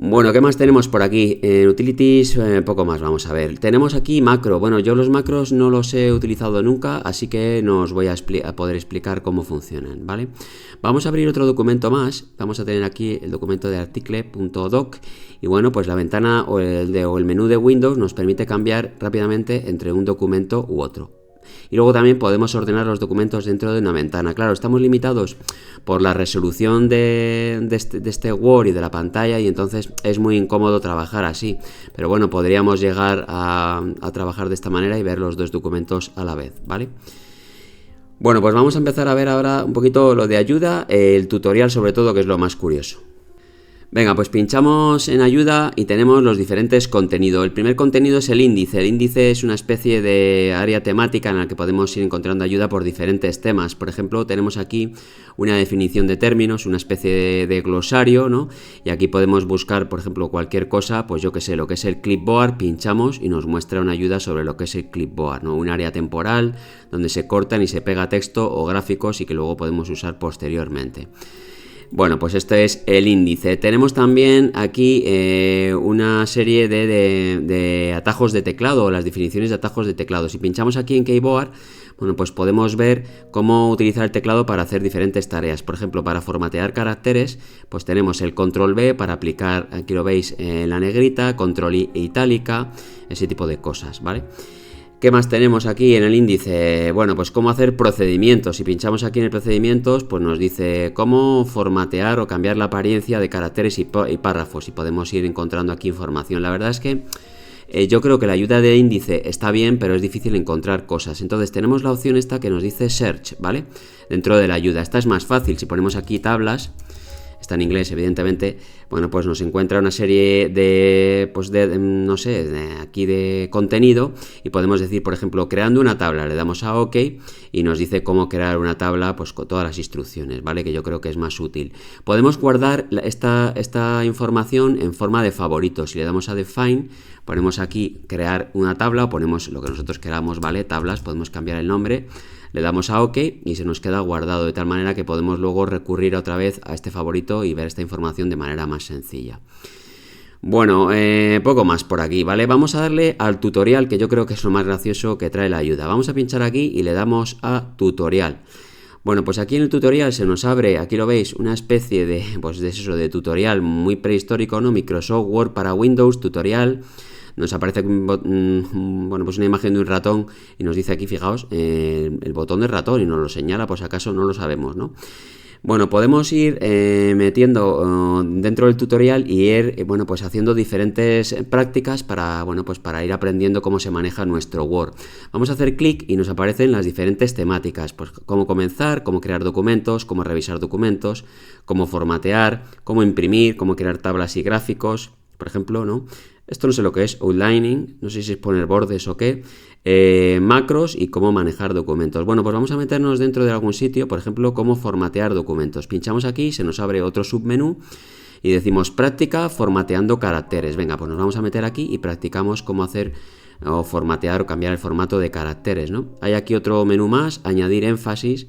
Bueno, ¿qué más tenemos por aquí? En Utilities, poco más vamos a ver. Tenemos aquí macro. Bueno, yo los macros no los he utilizado nunca, así que no os voy a poder explicar cómo funcionan, ¿vale? Vamos a abrir otro documento más. Vamos a tener aquí el documento de article.doc y bueno, pues la ventana o el menú de Windows nos permite cambiar rápidamente entre un documento u otro. Y luego también podemos ordenar los documentos dentro de una ventana. Claro, estamos limitados por la resolución de este Word y de la pantalla y entonces es muy incómodo trabajar así. Pero bueno, podríamos llegar a trabajar de esta manera y ver los dos documentos a la vez, ¿vale? Bueno, pues vamos a empezar a ver ahora un poquito lo de ayuda, el tutorial sobre todo, que es lo más curioso. Venga, pues pinchamos en ayuda y tenemos los diferentes contenidos. El primer contenido es el índice. El índice es una especie de área temática en la que podemos ir encontrando ayuda por diferentes temas. Por ejemplo, tenemos aquí una definición de términos, una especie de glosario, ¿no? Y aquí podemos buscar, por ejemplo, cualquier cosa, pues yo que sé, lo que es el clipboard, pinchamos y nos muestra una ayuda sobre lo que es el clipboard, ¿no? Un área temporal donde se cortan y se pega texto o gráficos y que luego podemos usar posteriormente. Bueno, pues este es el índice. Tenemos también aquí una serie de atajos de teclado, las definiciones de atajos de teclado. Si pinchamos aquí en Keyboard, bueno, pues podemos ver cómo utilizar el teclado para hacer diferentes tareas. Por ejemplo, para formatear caracteres, pues tenemos el Control V para aplicar, aquí lo veis en la negrita, Control I itálica, ese tipo de cosas, ¿vale? ¿Qué más tenemos aquí en el índice? Bueno, pues cómo hacer procedimientos. Si pinchamos aquí en el procedimientos, pues nos dice cómo formatear o cambiar la apariencia de caracteres y párrafos. Y podemos ir encontrando aquí información. La verdad es que yo creo que la ayuda de índice está bien, pero es difícil encontrar cosas. Entonces tenemos la opción esta que nos dice Search, ¿vale? Dentro de la ayuda. Esta es más fácil. Si ponemos aquí tablas, está en inglés evidentemente, bueno, pues nos encuentra una serie de, pues no sé, aquí de contenido y podemos decir, por ejemplo, creando una tabla, le damos a OK y nos dice cómo crear una tabla, pues con todas las instrucciones, ¿vale? Que yo creo que es más útil. Podemos guardar esta información en forma de favoritos. Si le damos a Define, ponemos aquí crear una tabla o ponemos lo que nosotros queramos, ¿vale? Tablas, podemos cambiar el nombre. Le damos a OK y se nos queda guardado de tal manera que podemos luego recurrir otra vez a este favorito y ver esta información de manera más sencilla. Bueno, poco más por aquí, ¿vale? Vamos a darle al tutorial, que yo creo que es lo más gracioso que trae la ayuda. Vamos a pinchar aquí y le damos a tutorial. Bueno, pues aquí en el tutorial se nos abre, aquí lo veis, una especie de, pues de eso, de tutorial muy prehistórico, ¿no? Microsoft Word para Windows, tutorial. Nos aparece bueno, pues una imagen de un ratón y nos dice aquí, fijaos, el botón de ratón y nos lo señala, pues acaso no lo sabemos, ¿no? Bueno, podemos ir metiendo dentro del tutorial y ir, bueno, pues haciendo diferentes prácticas para, bueno, pues para ir aprendiendo cómo se maneja nuestro Word. Vamos a hacer clic y nos aparecen las diferentes temáticas, pues cómo comenzar, cómo crear documentos, cómo revisar documentos, cómo formatear, cómo imprimir, cómo crear tablas y gráficos, por ejemplo, ¿no? Esto no sé lo que es, outlining, no sé si es poner bordes o qué, macros y cómo manejar documentos. Bueno, pues vamos a meternos dentro de algún sitio, por ejemplo, cómo formatear documentos. Pinchamos aquí, se nos abre otro submenú y decimos práctica formateando caracteres. Venga, pues nos vamos a meter aquí y practicamos cómo hacer o formatear o cambiar el formato de caracteres, ¿no? Hay aquí otro menú más, añadir énfasis,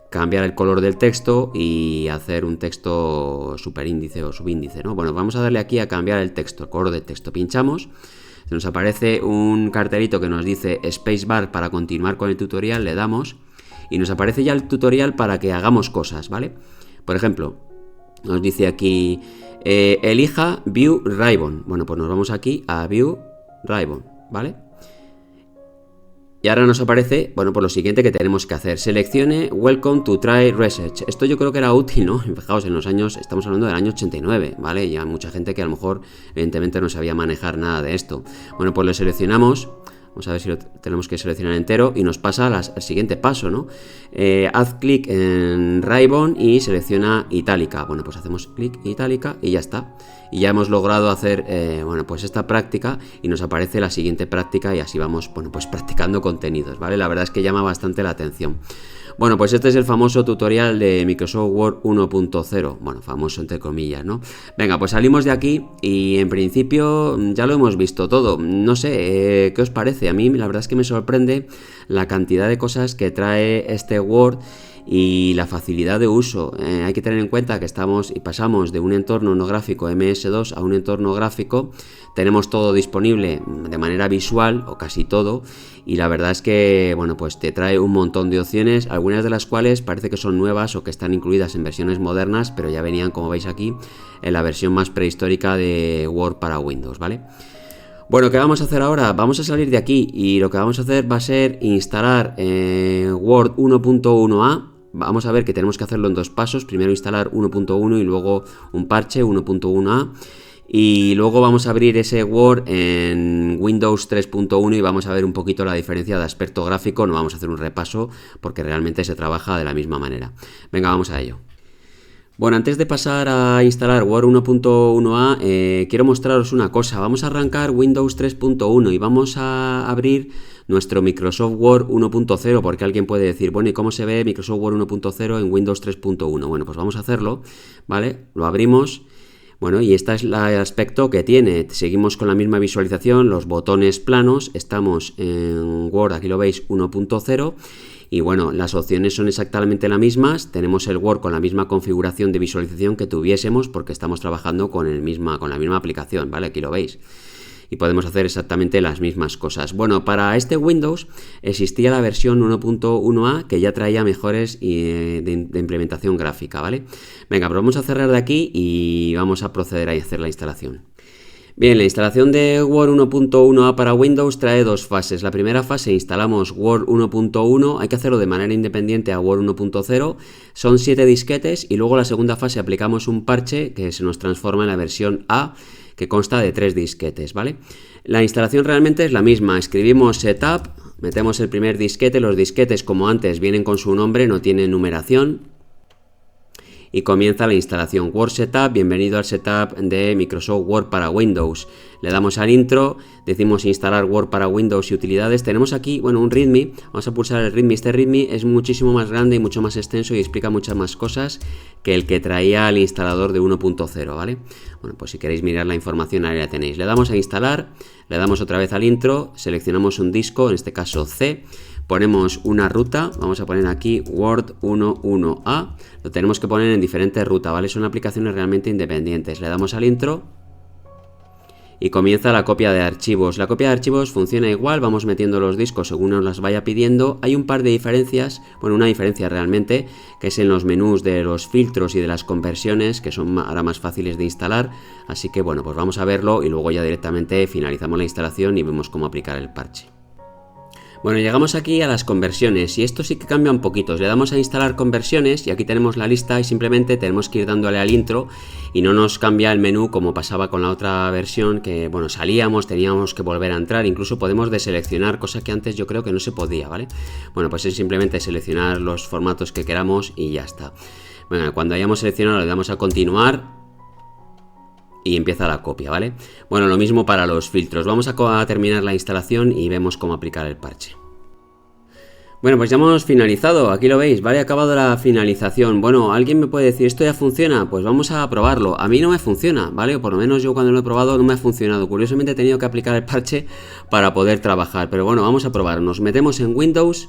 cambiar el color del texto y hacer un texto superíndice o subíndice, ¿no? Bueno, vamos a darle aquí a cambiar el texto, el color del texto. Pinchamos, se nos aparece un cartelito que nos dice Spacebar para continuar con el tutorial, le damos y nos aparece ya el tutorial para que hagamos cosas, ¿vale? Por ejemplo, nos dice aquí elija View Ribbon. Bueno, pues nos vamos aquí a View Ribbon, ¿vale? Y ahora nos aparece, bueno, pues lo siguiente que tenemos que hacer. Seleccione Welcome to Try Research. Esto yo creo que era útil, ¿no? Fijaos, en los años, estamos hablando del año 89, ¿vale? Y hay mucha gente que a lo mejor, evidentemente, no sabía manejar nada de esto. Bueno, pues lo seleccionamos. Vamos a ver si lo tenemos que seleccionar entero y nos pasa al siguiente paso, ¿no? Haz clic en Ribbon y selecciona itálica. Bueno, pues hacemos clic itálica y ya está. Y ya hemos logrado hacer, bueno, pues esta práctica y nos aparece la siguiente práctica y así vamos, bueno, pues practicando contenidos, ¿vale? La verdad es que llama bastante la atención. Bueno, pues este es el famoso tutorial de Microsoft Word 1.0, bueno, famoso entre comillas, ¿no? Venga, pues salimos de aquí y en principio ya lo hemos visto todo. No sé, ¿qué os parece? A mí la verdad es que me sorprende la cantidad de cosas que trae este Word y la facilidad de uso. Hay que tener en cuenta que estamos y pasamos de un entorno no gráfico MS2 a un entorno gráfico. Tenemos todo disponible de manera visual, o casi todo, y la verdad es que, bueno, pues te trae un montón de opciones, algunas de las cuales parece que son nuevas o que están incluidas en versiones modernas, pero ya venían, como veis aquí, en la versión más prehistórica de Word para Windows, ¿vale? Bueno, ¿qué vamos a hacer ahora? Vamos a salir de aquí y lo que vamos a hacer va a ser instalar Word 1.1a. Vamos a ver que tenemos que hacerlo en dos pasos, primero instalar 1.1 y luego un parche 1.1a. Y luego vamos a abrir ese Word en Windows 3.1 y vamos a ver un poquito la diferencia de aspecto gráfico. No vamos a hacer un repaso porque realmente se trabaja de la misma manera. Venga, vamos a ello. Bueno, antes de pasar a instalar Word 1.1a, quiero mostraros una cosa. Vamos a arrancar Windows 3.1 y vamos a abrir nuestro Microsoft Word 1.0, porque alguien puede decir, bueno, ¿y cómo se ve Microsoft Word 1.0 en Windows 3.1? Bueno, pues vamos a hacerlo, ¿vale? Lo abrimos. Bueno, y este es el aspecto que tiene. Seguimos con la misma visualización, los botones planos. Estamos en Word, aquí lo veis, 1.0. Y bueno, las opciones son exactamente las mismas. Tenemos el Word con la misma configuración de visualización que tuviésemos porque estamos trabajando con la misma aplicación, ¿vale? Aquí lo veis. Y podemos hacer exactamente las mismas cosas. Bueno, para este Windows existía la versión 1.1a que ya traía mejores de implementación gráfica, ¿vale? Venga, pero vamos a cerrar de aquí y vamos a proceder a hacer la instalación. Bien, la instalación de Word 1.1a para Windows trae dos fases. La primera fase instalamos Word 1.1, hay que hacerlo de manera independiente a Word 1.0, son 7 disquetes y luego la segunda fase aplicamos un parche que se nos transforma en la versión A, que consta de 3 disquetes, ¿vale? La instalación realmente es la misma, escribimos setup, metemos el primer disquete, los disquetes como antes vienen con su nombre, no tienen numeración. y comienza la instalación. Word Setup, bienvenido al setup de Microsoft Word para Windows. Le damos al intro, decimos instalar Word para Windows y utilidades. Tenemos aquí, bueno, un README, vamos a pulsar el README. Este README es muchísimo más grande y mucho más extenso y explica muchas más cosas que el que traía el instalador de 1.0, ¿vale? Bueno, pues si queréis mirar la información ahí la tenéis. Le damos a instalar, le damos otra vez al intro, seleccionamos un disco, en este caso C, ponemos una ruta, vamos a poner aquí Word 11A, lo tenemos que poner en diferentes rutas, ¿vale? Son aplicaciones realmente independientes. Le damos al intro y comienza la copia de archivos. La copia de archivos funciona igual, vamos metiendo los discos según nos las vaya pidiendo. Hay un par de diferencias, bueno, una diferencia realmente, que es en los menús de los filtros y de las conversiones, que son ahora más fáciles de instalar. Así que bueno, pues vamos a verlo y luego ya directamente finalizamos la instalación y vemos cómo aplicar el parche. Bueno, llegamos aquí a las conversiones y esto sí que cambia un poquito. Le damos a instalar conversiones y aquí tenemos la lista y simplemente tenemos que ir dándole al intro y no nos cambia el menú como pasaba con la otra versión, que bueno, salíamos, teníamos que volver a entrar, incluso podemos deseleccionar, cosa que antes yo creo que no se podía, ¿vale? Bueno, pues es simplemente seleccionar los formatos que queramos y ya está. Bueno, cuando hayamos seleccionado le damos a continuar y empieza la copia, ¿vale? Bueno, lo mismo para los filtros. Vamos a terminar la instalación y vemos cómo aplicar el parche. Bueno, pues ya hemos finalizado, aquí lo veis, ¿vale? Ha acabado la finalización. Bueno, ¿alguien me puede decir, esto ya funciona? Pues vamos a probarlo. A mí no me funciona, ¿vale? O por lo menos yo cuando lo he probado no me ha funcionado. Curiosamente he tenido que aplicar el parche para poder trabajar. Pero bueno, vamos a probar. Nos metemos en Windows.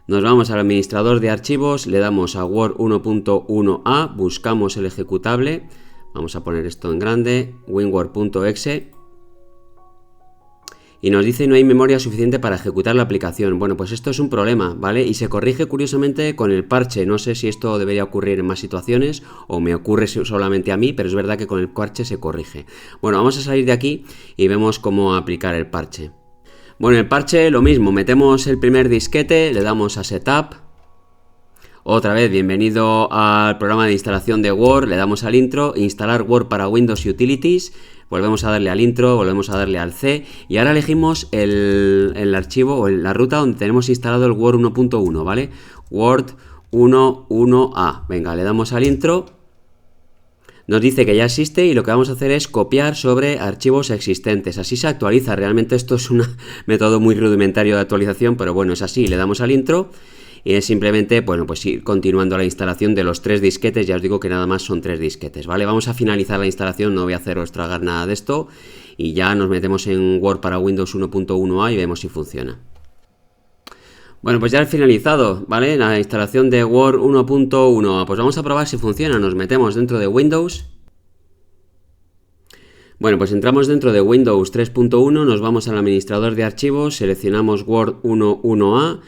Nos vamos al administrador de archivos, le damos a Word 1.1a, buscamos el ejecutable, vamos a poner esto en grande, winword.exe, y nos dice no hay memoria suficiente para ejecutar la aplicación. Bueno, pues esto es un problema, ¿vale? Y se corrige curiosamente con el parche. No sé si esto debería ocurrir en más situaciones o me ocurre solamente a mí, pero es verdad que con el parche se corrige. Bueno, vamos a salir de aquí y vemos cómo aplicar el parche. Bueno, el parche lo mismo, metemos el primer disquete, le damos a Setup, otra vez bienvenido al programa de instalación de Word, le damos al intro, instalar Word para Windows y Utilities, volvemos a darle al intro, volvemos a darle al C y ahora elegimos el archivo o la ruta donde tenemos instalado el Word 1.1, ¿vale? Word 1.1a, venga, le damos al intro. Nos dice que ya existe y lo que vamos a hacer es copiar sobre archivos existentes. Así se actualiza. Realmente esto es un método muy rudimentario de actualización, pero bueno, es así. Le damos al intro y es simplemente, bueno, pues ir continuando la instalación de los 3 disquetes. Ya os digo que nada más son 3 disquetes, ¿vale? Vamos a finalizar la instalación, no voy a haceros tragar nada de esto y ya nos metemos en Word para Windows 1.1a y vemos si funciona. Bueno, pues ya he finalizado, ¿vale? La instalación de Word 1.1. Pues vamos a probar si funciona. Nos metemos dentro de Windows. Bueno, pues entramos dentro de Windows 3.1, nos vamos al administrador de archivos, seleccionamos Word 1.1a,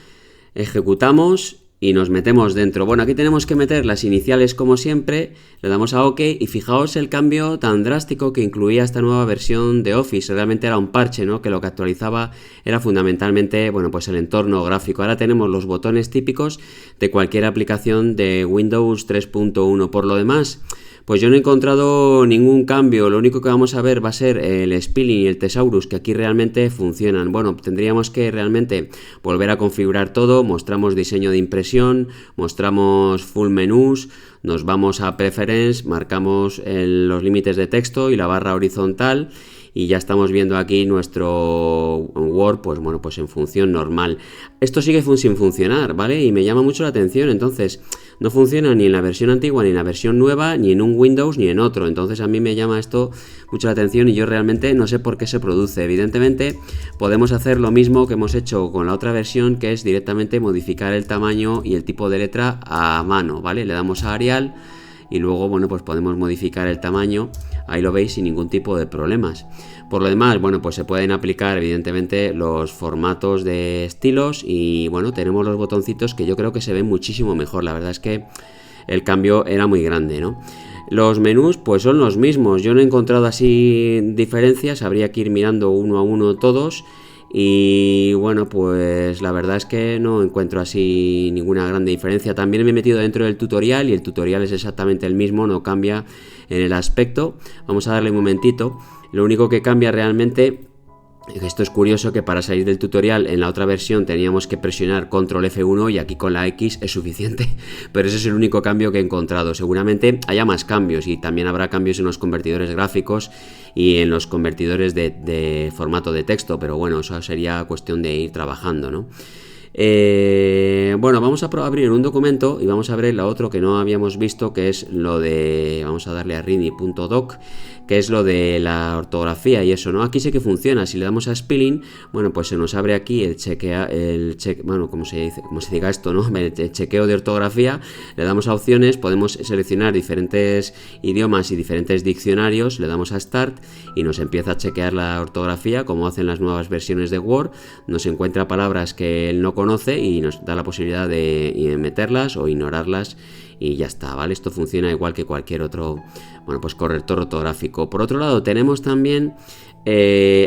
ejecutamos y nos metemos dentro. Bueno, aquí tenemos que meter las iniciales como siempre, le damos a OK y fijaos el cambio tan drástico que incluía esta nueva versión de Office. Realmente era un parche, ¿no? Que lo que actualizaba era fundamentalmente, bueno, pues el entorno gráfico. Ahora tenemos los botones típicos de cualquier aplicación de Windows 3.1. Por lo demás, pues yo no he encontrado ningún cambio. Lo único que vamos a ver va a ser el Spelling y el Thesaurus, que aquí realmente funcionan. Bueno, tendríamos que realmente volver a configurar todo. Mostramos diseño de impresión, mostramos full menús, nos vamos a Preference, marcamos los límites de texto y la barra horizontal y ya estamos viendo aquí nuestro Word, pues bueno, pues en función normal. Esto sigue sin funcionar, ¿vale? Y me llama mucho la atención. Entonces, no funciona ni en la versión antigua, ni en la versión nueva, ni en un Windows, ni en otro. Entonces a mí me llama esto mucho la atención y yo realmente no sé por qué se produce. Evidentemente podemos hacer lo mismo que hemos hecho con la otra versión, que es directamente modificar el tamaño y el tipo de letra a mano, ¿vale? Le damos a Arial y luego, bueno, pues podemos modificar el tamaño, ahí lo veis, sin ningún tipo de problemas. Por lo demás, bueno, pues se pueden aplicar evidentemente los formatos de estilos y bueno, tenemos los botoncitos que yo creo que se ven muchísimo mejor. La verdad es que el cambio era muy grande, ¿no? Los menús pues son los mismos, yo no he encontrado así diferencias, habría que ir mirando uno a uno todos. Y bueno, pues la verdad es que no encuentro así ninguna grande diferencia. También me he metido dentro del tutorial y el tutorial es exactamente el mismo, no cambia en el aspecto. Vamos a darle un momentito. Lo único que cambia realmente Esto es curioso, que para salir del tutorial en la otra versión teníamos que presionar control F1 y aquí con la X es suficiente, pero ese es el único cambio que he encontrado. Seguramente haya más cambios y también habrá cambios en los convertidores gráficos y en los convertidores de formato de texto, pero bueno, eso sería cuestión de ir trabajando, ¿no? Bueno, vamos a abrir un documento y vamos a ver lo otro que no habíamos visto, que es lo de, vamos a darle a rini.doc, que es lo de la ortografía y eso, ¿no? Aquí sí que funciona. Si le damos a spelling, bueno, pues se nos abre aquí bueno, como se diga esto, ¿no? El chequeo de ortografía. Le damos a opciones, podemos seleccionar diferentes idiomas y diferentes diccionarios, le damos a start y nos empieza a chequear la ortografía, como hacen las nuevas versiones de Word. Nos encuentra palabras que él no conoce y nos da la posibilidad de meterlas o ignorarlas y ya está, ¿vale? Esto funciona igual que cualquier otro, bueno, pues corrector ortográfico. Por otro lado, tenemos también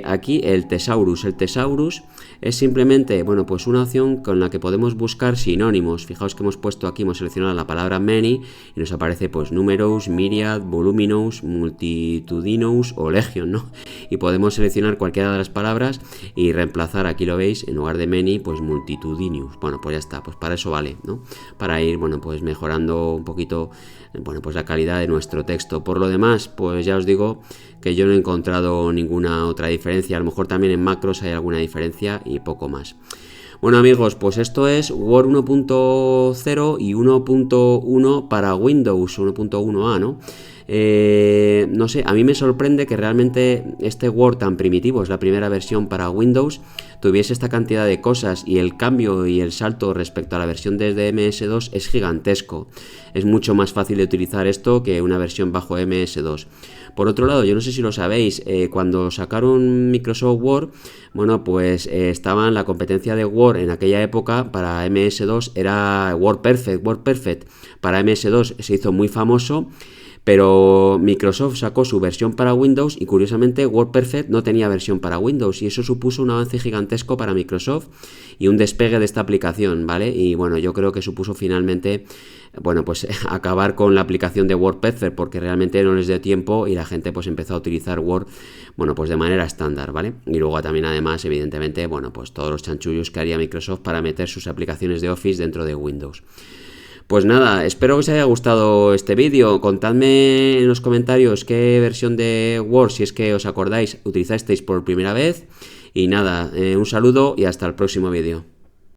aquí el Thesaurus. El Thesaurus es simplemente, bueno, pues una opción con la que podemos buscar sinónimos. Fijaos que hemos puesto aquí, hemos seleccionado la palabra many y nos aparece pues numerous, myriad, voluminous, multitudinous o legion, ¿no? Y podemos seleccionar cualquiera de las palabras y reemplazar, aquí lo veis, en lugar de many, pues multitudinous. Bueno, pues ya está, pues para eso vale, ¿no? Para ir, bueno, pues mejorando un poquito, bueno, pues la calidad de nuestro texto. Por lo demás, pues ya os digo que yo no he encontrado ninguna otra diferencia. A lo mejor también en macros hay alguna diferencia y poco más. Bueno amigos, pues esto es Word 1.0 y 1.1 para Windows, 1.1a, ¿no? No sé, a mí me sorprende que realmente este Word tan primitivo, es la primera versión para Windows, tuviese esta cantidad de cosas, y el cambio y el salto respecto a la versión desde MS2 es gigantesco. Es mucho más fácil de utilizar esto que una versión bajo MS2. Por otro lado, yo no sé si lo sabéis, cuando sacaron Microsoft Word, bueno, pues estaba la competencia de Word en aquella época para MS2, era WordPerfect. WordPerfect para MS2 se hizo muy famoso, pero Microsoft sacó su versión para Windows y curiosamente WordPerfect no tenía versión para Windows, y eso supuso un avance gigantesco para Microsoft y un despegue de esta aplicación, ¿vale? Y bueno, yo creo que supuso finalmente, bueno, pues acabar con la aplicación de WordPerfect, porque realmente no les dio tiempo y la gente pues empezó a utilizar Word, bueno, pues de manera estándar, ¿vale? Y luego también además, evidentemente, bueno, pues todos los chanchullos que haría Microsoft para meter sus aplicaciones de Office dentro de Windows. Pues nada, espero que os haya gustado este vídeo. Contadme en los comentarios qué versión de Word, si es que os acordáis, utilizasteis por primera vez. Y nada, un saludo y hasta el próximo vídeo.